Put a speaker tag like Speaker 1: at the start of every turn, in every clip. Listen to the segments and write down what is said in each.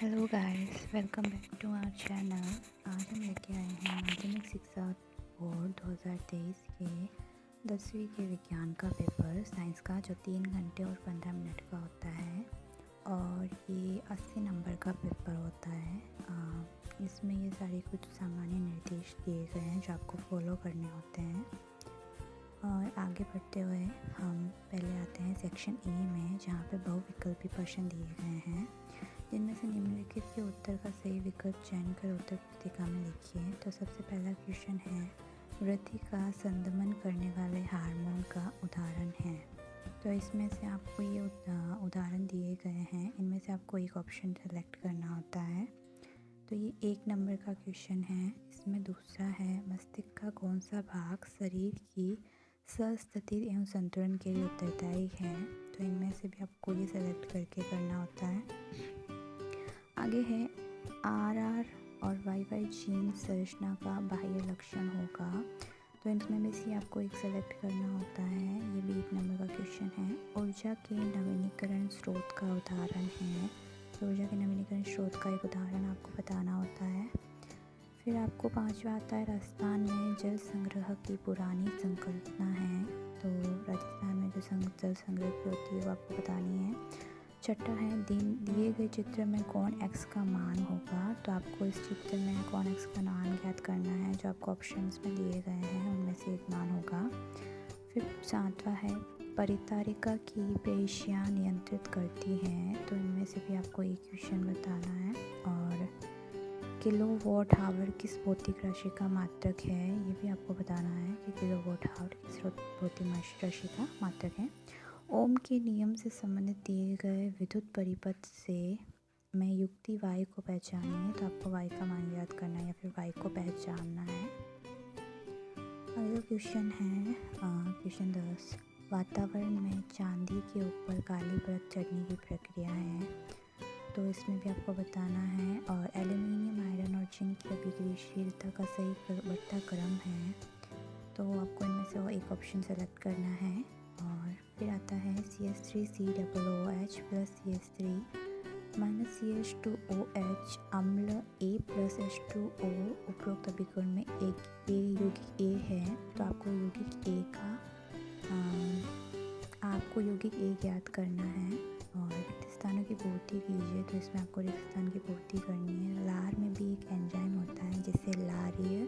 Speaker 1: Hello guys, welcome back to our channel. आज हम लेके आए हैं माध्यमिक शिक्षा बोर्ड 2023 के 10वीं के विज्ञान का पेपर साइंस का, जो 3 घंटे और 15 मिनट का होता है और ये 80 नंबर का पेपर होता है। इसमें ये सारे कुछ सामान्य निर्देश दिए गए हैं जो आपको फॉलो करने होते हैं। और आगे बढ़ते हुए हम पहले आते हैं सेक्शन ए में, जहाँ पे बहुविकल्पी प्रश्न दिए गए हैं, जिनमें से निम्नलिखित के उत्तर का सही विकल्प चयन कर उत्तर पुस्तिका में लिखिए। तो सबसे पहला क्वेश्चन है, वृद्धि का संदमन करने वाले हार्मोन का उदाहरण है। तो इसमें से आपको ये उदाहरण दिए गए हैं, इनमें से आपको एक ऑप्शन सेलेक्ट करना होता है। तो ये 1 नंबर का क्वेश्चन है। इसमें दूसरा है, मस्तिष्क का कौन सा भाग शरीर की स्थिति एवं संतुलन के लिए उत्तरदायी है। तो इनमें से भी आपको ये सेलेक्ट करके करना होता है। आगे है, आर और वाई जीन संरचना का बाह्य लक्षण होगा। तो इसमें में से आपको एक सेलेक्ट करना होता है। ये भी 1 नंबर का क्वेश्चन है। ऊर्जा के नवीनीकरण स्रोत का उदाहरण है। तो ऊर्जा के नवीनीकरण स्रोत का एक उदाहरण आपको बताना होता है। फिर आपको 5वां आता है, राजस्थान में जल संग्रह की पुरानी संकल्पना है। तो राजस्थान में जो जल संग्रह की होती है वो आपको बतानी है। छठा है, दिए गए चित्र में कौन x का मान होगा। तो आपको इस चित्र में कौन x का मान ज्ञात करना है, जो आपको ऑप्शंस में दिए गए हैं उनमें से एक मान होगा। फिर 7वां है, परितारिका की पेशियाँ नियंत्रित करती हैं। तो इनमें से भी आपको एक क्वेश्चन बताना है। और किलोवाट आवर किस भौतिक राशि का मात्रक है, ये भी आपको बताना है कि किलोवाट आवर किस भौतिक राशि का मात्रक है। ओम के नियम से संबंधित दिए गए विद्युत परिपथ से मैं युक्ति y को पहचानिए। तो आपको y का मान याद करना है या फिर y को पहचानना है। अगला क्वेश्चन है क्वेश्चन 10, वातावरण में चांदी के ऊपर काली परत चढ़ने की प्रक्रिया है। तो इसमें भी आपको बताना है। और एल्यूमिनियम, आयरन और जिंक की अभिक्रियाशीलता का सही बढ़ता क्रम है। तो आपको इनमें से एक ऑप्शन सेलेक्ट करना है। और फिर आता है CH3COOH plus CH3 minus CH2OH अम्ल A प्लस H2O उपरोक्त अभिकरण में एक यौगिक A है। तो आपको यौगिक A ज्ञात करना है। और रिक्त स्थानों की पूर्ति कीजिए। तो इसमें आपको रिक्त स्थान की पूर्ति करनी है। लार में भी एक एंजाइम होता है जिसे लारीय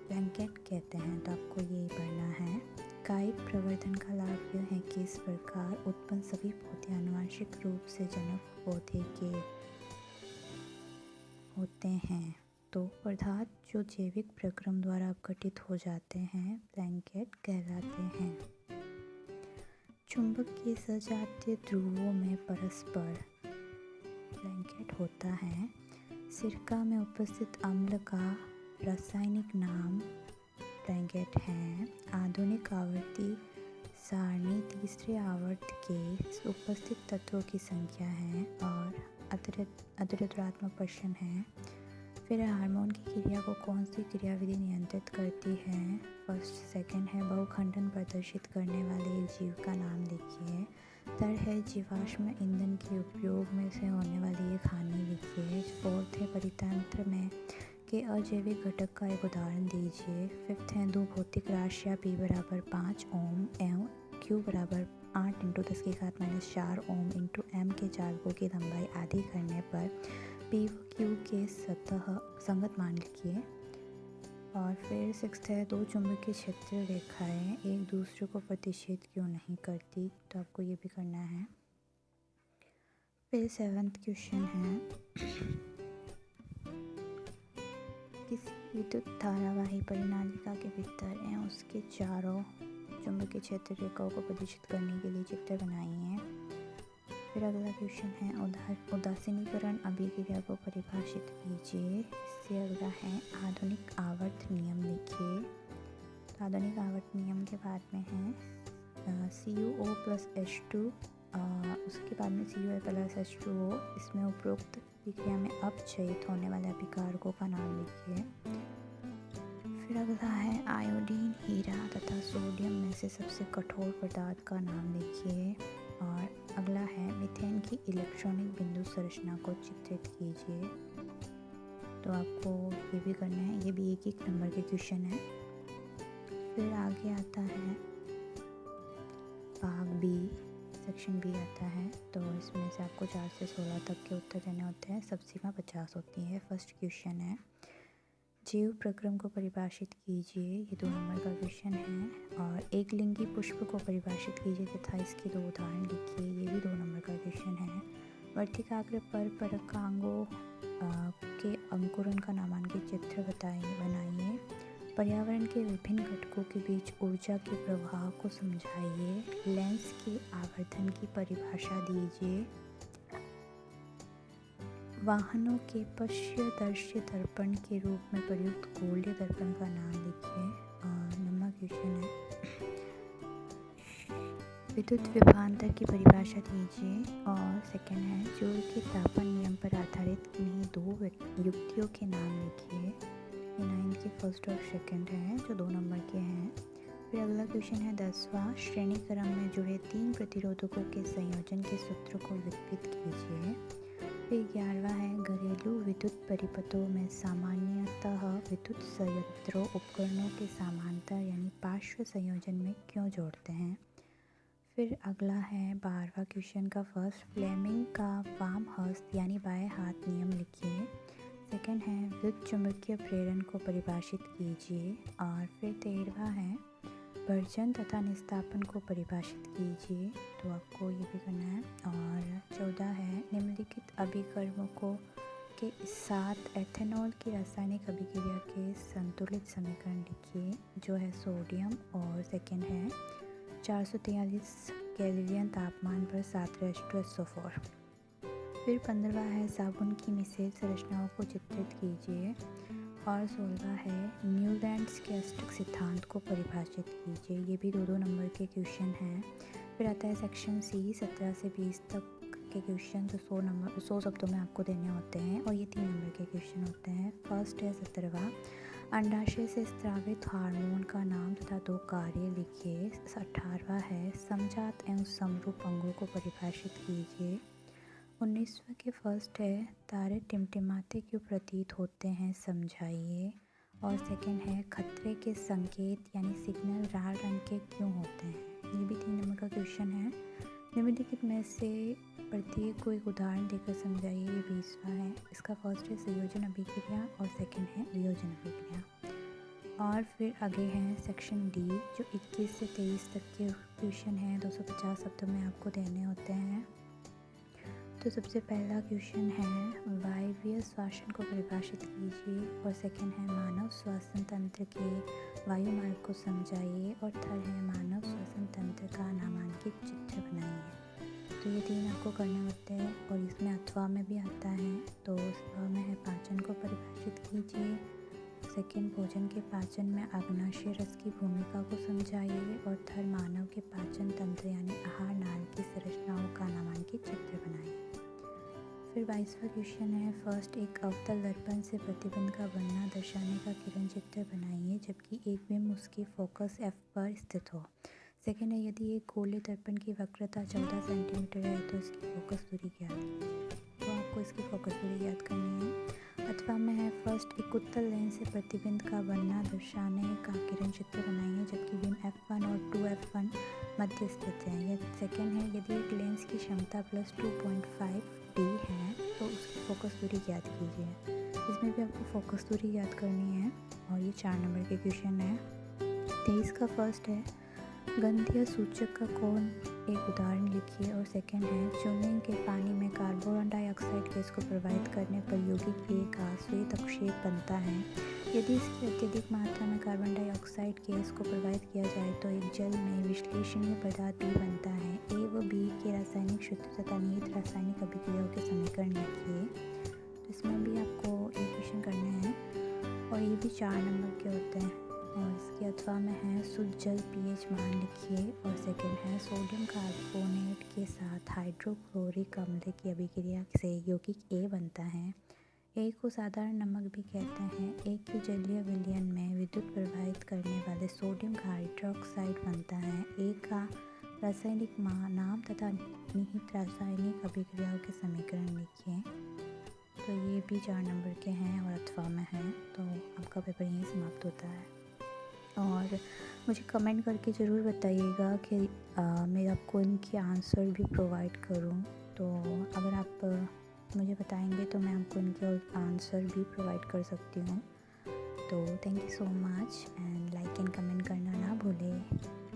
Speaker 1: ब्लैंकेट कहते हैं। तो आपको यही पढ़ना है। कायिक प्रवर्धन का लाभ यह है कि इस प्रकार उत्पन्न सभी पौधे आनुवंशिक रूप से जनक पौधे के होते हैं। तो पदार्थ जो जैविक प्रक्रम द्वारा अपघटित हो जाते हैं ब्लैंकेट कहलाते हैं। चुंबक के सजातीय ध्रुवों में परस्पर ब्लैंकेट होता है। सिरका में उपस्थित अम्ल का रासायनिक नाम ब्लैंकेट है। आधुनिक आवर्ती सारणी तीसरे आवर्त के उपस्थित तत्वों की संख्या है। और अतिरिक्तात्मक प्रश्न है। फिर हार्मोन की क्रिया को कौन सी क्रियाविधि नियंत्रित करती है। फर्स्ट सेकंड है, बहुखंडन प्रदर्शित करने वाले एक जीव का नाम लिखिए। थर्ड है, जीवाश्म ईंधन के उपयोग में से होने वाली एक हानि लिखिए। फोर्थ है, परितंत्र में के अजैविक घटक का एक उदाहरण दीजिए। फिफ्थ है, दो भौतिक राशियाँ P बराबर 5 ओम एवं Q बराबर 8 × 10⁻⁴ ओम इंटू M के चालकों की लंबाई आदि करने पर P व Q के सतह संगत मान लिखिए। और फिर 6th है, दो चुंबकीय क्षेत्र रेखाएं एक दूसरे को प्रतिच्छेद क्यों नहीं करती। तो आपको ये भी करना है। फिर 7th क्वेश्चन है, किसी विद्युत धारावाही परिनालिका के भीतर एवं उसके चारों चुंबकीय क्षेत्र रेखाओं को प्रदर्शित करने के लिए चित्र बनाइए। फिर अगला क्वेश्चन है, उदासीनीकरण अभिक्रिया को परिभाषित कीजिए। इससे अगला है, आधुनिक आवर्त नियम लिखिए। तो आधुनिक आवर्त नियम के बाद में है CuO प्लस H2, उसके बाद में CuO प्लस H2O। इसमें उपरोक्त प्रक्रिया में अपक्षयित होने वाले अभिकारकों का नाम लिखिए। फिर अगला है, आयोडीन, हीरा तथा सोडियम में से सबसे कठोर पदार्थ का नाम लिखिए। और अगला है मीथेन की इलेक्ट्रॉनिक बिंदु संरचना को चित्रित कीजिए। तो आपको ये भी करना है, ये भी एक नंबर के क्वेश्चन है। फिर आगे आता है भाग बी, सेक्शन बी आता है। तो इसमें से आपको 4 से 16 तक के उत्तर देने होते हैं, सब सीमा 50 होती है। फर्स्ट क्वेश्चन है जीव प्रक्रम को परिभाषित कीजिए, ये 2 नंबर का क्वेश्चन है। और एक लिंगी पुष्प को परिभाषित कीजिए तथा इसके 2 उदाहरण लिखिए, ये भी 2 नंबर का क्वेश्चन है। वर्तिकाग्र पर परकांगों के अंकुरण का नामांकित चित्र बनाइए। पर्यावरण के विभिन्न घटकों के बीच ऊर्जा के प्रवाह को समझाइए। लेंस के आवर्धन की परिभाषा दीजिए। वाहनों के पश्यदर्शी दर्पण के रूप में प्रयुक्त गोलीय दर्पण का नाम लिखिए। और नंबर क्वेश्चन है विद्युत विभवांतर की परिभाषा दीजिए। और सेकंड है जूल के तापन नियम पर आधारित किन्हीं 2 युक्तियों के नाम लिखिए। ये 9 के फर्स्ट और सेकंड है जो 2 नंबर के हैं। फिर अगला क्वेश्चन है 10वां, श्रेणी क्रम में जुड़े 3 प्रतिरोधकों के संयोजन के सूत्र को विकसित कीजिए। फिर 11वां है घरेलू विद्युत परिपथों में सामान्यतः विद्युत संयंत्रों उपकरणों के समांतर यानी पार्श्व संयोजन में क्यों जोड़ते हैं। फिर अगला है 12वां क्वेश्चन का फर्स्ट, फ्लेमिंग का वाम हस्त यानी बाएं हाथ नियम लिखिए। सेकंड है विद्युत चुंबकीय प्रेरण को परिभाषित कीजिए। और फिर 13वां है वर्जन तथा निस्तापन को परिभाषित कीजिए, तो आपको ये भी करना है। और 14 है निम्नलिखित अभिकर्मकों के साथ एथेनॉल की रासायनिक अभिक्रिया के संतुलित समीकरण लिखिए, जो है सोडियम। और सेकंड है 443 केल्विन तापमान पर 7:4। फिर 15वां है साबुन की मिश्रित संरचनाओं को चित्रित कीजिए। और 16वां है न्यूलैंड्स के अष्टक सिद्धांत को परिभाषित कीजिए, ये भी 2 नंबर के क्वेश्चन हैं। फिर आता है सेक्शन सी, 17 से 20 तक के क्वेश्चन जो 100 शब्दों में आपको देने होते हैं और ये 3 नंबर के क्वेश्चन होते हैं। फर्स्ट है 17वां, अंडाशय से स्रावित हार्मोन का नाम तथा 2 कार्य लिखिए। 18वां है समजात एवं समरूप अंगों को परिभाषित कीजिए। 19वां के फर्स्ट है तारे टिमटिमाते क्यों प्रतीत होते हैं, समझाइए। और सेकंड है खतरे के संकेत यानी सिग्नल लाल रंग के क्यों होते हैं, ये भी 3 नंबर का क्वेश्चन है। निम्नलिखित में से प्रत्येक को एक उदाहरण देकर समझाइए, ये 20वां है। इसका फर्स्ट है संयोजन अभिक्रिया और सेकंड है वियोजन अभिक्रिया। और फिर आगे हैं सेक्शन डी जो 21 से 23 तक के क्वेश्चन हैं, 250 शब्दों में आपको देने होते हैं। तो सबसे पहला क्वेश्चन है वायवीय श्वसन को परिभाषित कीजिए। और सेकंड है मानव श्वसन तंत्र के वायुमार्ग को समझाइए। और थर्ड है मानव श्वसन तंत्र का नामांकित चित्र बनाइए। तो ये 3 आपको करने होते हैं और इसमें अथवा में भी आता है। तो अथवा में है पाचन को परिभाषित कीजिए। सेकंड भोजन के पाचन में आग्नाशय रस की भूमिका को समझाइए। और थर्ड मानव के पाचन तंत्र यानी आहार नाल की संरचनाओं का नामांकित चित्र बनाइए। फिर 22वां क्वेश्चन है फर्स्ट, एक अवतल दर्पण से प्रतिबिंब का बनना दर्शाने का किरण चित्र बनाइए जबकि एक बिंब उसके फोकस F पर स्थित हो। सेकंड है यदि एक गोलीय दर्पण की वक्रता 14 सेंटीमीटर है तो इसकी फोकस दूरी ज्ञात कीजिए। तो आपको इसकी फोकस दूरी ज्ञात करनी है। अथवा में है फर्स्ट, एक उत्तल लेंस से प्रतिबिंब का बनना दर्शाने का किरण चित्र बनाइए जबकि बिंब F1 और 2F1 मध्य स्थित है। यह सेकंड है यदि एक लेंस की क्षमता +2.5D है तो उसकी फोकस दूरी ज्ञात कीजिए। इसमें भी आपको फोकस दूरी ज्ञात करनी है और ये 4 नंबर के क्वेश्चन है। 23 का फर्स्ट है गंधीय सूचक का कोण एक उदाहरण लिखिए। और सेकंड है चूने के पानी में कार्बन डाइऑक्साइड गैस को प्रवाहित करने पर यौगिक A का श्वेत अवक्षेप बनता है। यदि इसकी अत्यधिक मात्रा में कार्बन डाइऑक्साइड गैस को प्रवाहित किया जाए तो एक जल में विश्लेषणीय पदार्थ B बनता है। A व B के रासायनिक सूत्र तथा निहित रासायनिक अभिक्रियाओं के समीकरण लिखिए। तो इसमें भी आपको एक क्वेश्चन करने हैं और ये भी 4 नंबर के होते हैं। और इसके अथवा में है शुद्ध जल pH मान लिखिए। और सेकंड है सोडियम कार्बोनेट के साथ हाइड्रोक्लोरिक अम्ल की अभिक्रिया से यौगिक A बनता है। A को साधारण नमक भी कहते हैं। A की जलीय विलयन में विद्युत प्रवाहित करने वाले सोडियम का हाइड्रोक्साइड बनता है। A का रासायनिक नाम तथा निहित रासायनिक अभिक्रियाओं के समीकरण लिखिए। तो ये भी 4 नंबर के हैं और अथवा में हैं। तो आपका पेपर यहीं समाप्त होता है। और मुझे कमेंट करके ज़रूर बताइएगा कि मैं आपको इनके आंसर भी प्रोवाइड करूं। तो अगर आप मुझे बताएंगे तो मैं आपको इनके आंसर भी प्रोवाइड कर सकती हूँ। तो thank you so much and like and comment करना ना भूलें।